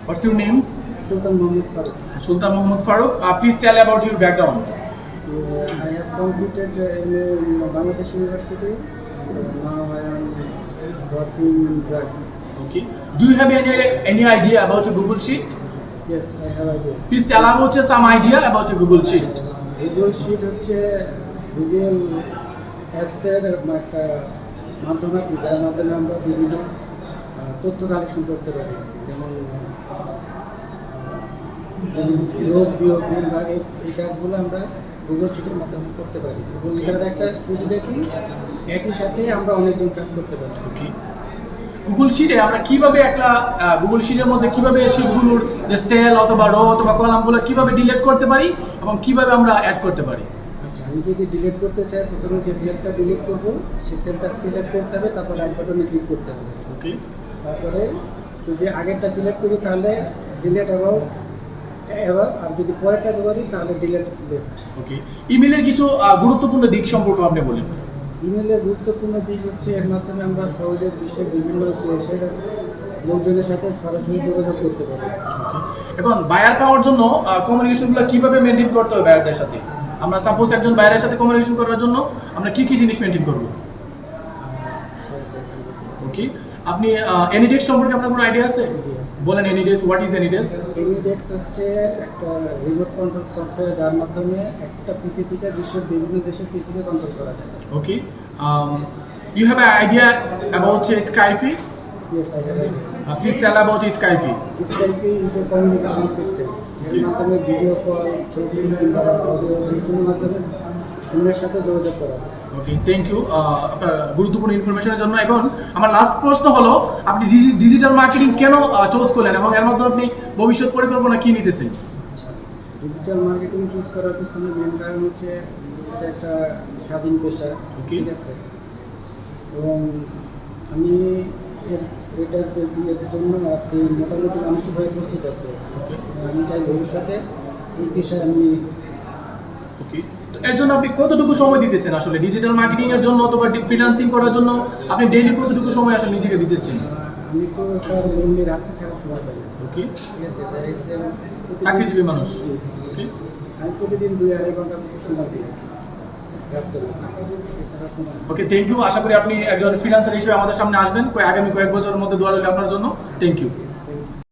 What's your name? Sultan Mohammed Farooq. Sultan Mohammed Farooq. Please tell about your background. I have completed in Bangladesh University. Now I am working in drug. Okay. Do you have any idea about your Google Sheet? Yes, I have idea. Please tell about some idea about your Google Sheet. Google Sheet হচ্ছে Google অ্যাপসের একটা মাধ্যম, যার মাধ্যমে আমরা বিভিন্ন তথ্য collection করতে পারি, যেমন যোগ বিয়োগ বা এই কাজগুলো আমরা গুগল শিটের মাধ্যমে করতে পারি এবং এটার একটা সুবিধা কি একই সাথে আমরা অনেকজন কাজ করতে পারি। ওকে। গুগল শিটে আমরা কিভাবে একটা গুগল শিটের মধ্যে কিভাবে শিটগুলোর যে সেল অথবা রো অথবা কলামগুলো কিভাবে ডিলিট করতে পারি এবং কিভাবে আমরা অ্যাড করতে পারি? আচ্ছা, আমি যদি ডিলিট করতে চাই প্রথমে যে সেলটা ডিলিট করব সেই সেলটা সিলেক্ট করতে হবে, তারপর রাইট বাটনে ক্লিক করতে হবে। ওকে। তারপরে যদি আগেরটা সিলেক্ট করি তাহলে ডিলিট অ্যাবাউট এবার, আর যদি পরেরটা করি তাহলে ডিলিট লেফট। ওকে। ইমেলের কিছু গুরুত্বপূর্ণ দিক সম্পর্কে আপনি বলেন। ইমেলের গুরুত্বপূর্ণ দিক হচ্ছে এর মাধ্যমে আমরা সহজে বিশ্বের বিভিন্ন দেশের লোকজনের সাথে সরাসরি যোগাযোগ করতে পারি। এখন বায়ার পাওয়ার জন্য কমিউনিকেশনগুলো কিভাবে মেনটেন করতে হবে বায়ারদের সাথে? আমরা সাপোজ একজন বায়ারের সাথে কমিউনিকেশন করার জন্য আমরা কি কি জিনিস মেনটেন করব? ওকে। আপনি এনিডেক্স সম্পর্কে আপনার কোনো আইডিয়া আছে? বলেন AnyDesk, what is AnyDesk? AnyDesk হচ্ছে একটা রিমোট কন্ট্রোল সফটওয়্যার যার মাধ্যমে একটা পিসি থেকে বিশ্বের বিভিন্ন দেশের পিসিকে কন্ট্রোল করা যায়। ওকে। You have an idea about Skype? Yes, I have idea. Please tell about Skype. Skype is a communication system. এর মাধ্যমে ভিডিও কল, ছবি কিংবা অডিও যে কোনো মাধ্যমে অন্যের সাথে যোগাযোগ করা যায়। ওকে, থ্যাংক ইউ আপনার গুরুত্বপূর্ণ ইনফরমেশনের জন্য। এখন আমার লাস্ট প্রশ্ন হলো, আপনি ডিজিটাল মার্কেটিং কেন চুজ করলেন এবং এর মাধ্যমে আপনি ভবিষ্যৎ পরিকল্পনা কি নিতেছেন? ডিজিটাল মার্কেটিং চুজ করার পিছনে মেন কারণ হচ্ছে এটা একটা স্বাধীন পেশা, ঠিক আছে, এবং আমি এটার জন্য আপনি মোটামুটি মানসিকভাবে প্রস্তুত আছে। আমি চাই ভবিষ্যতে এই পেশায় আমি। ওকে, তো এর জন্য আপনি কতটুকু সময় দিতেছেন আসলে ডিজিটাল মার্কেটিং এর জন্য অথবা ফ্রিল্যান্সিং করার জন্য আপনি ডেইলি কতটুকু সময় আসলে নিজেকে দিতেছেন? আমি তো স্যার মেনলি রাত্রে ছাড়া সময় পাই। ওকে, ঠিক আছে, চাকরিজীবী মানুষ। ওকে, আমি প্রতিদিন 2-2.5 ঘন্টা সময় দিই রাত্রে। ওকে, থ্যাংক ইউ। আশা করি আপনি একজন ফ্রিল্যান্সার হিসেবে আমাদের সামনে আসবেন আগামী কয়েক বছরের মধ্যে। দোয়া রইল আপনার জন্য। Thank you.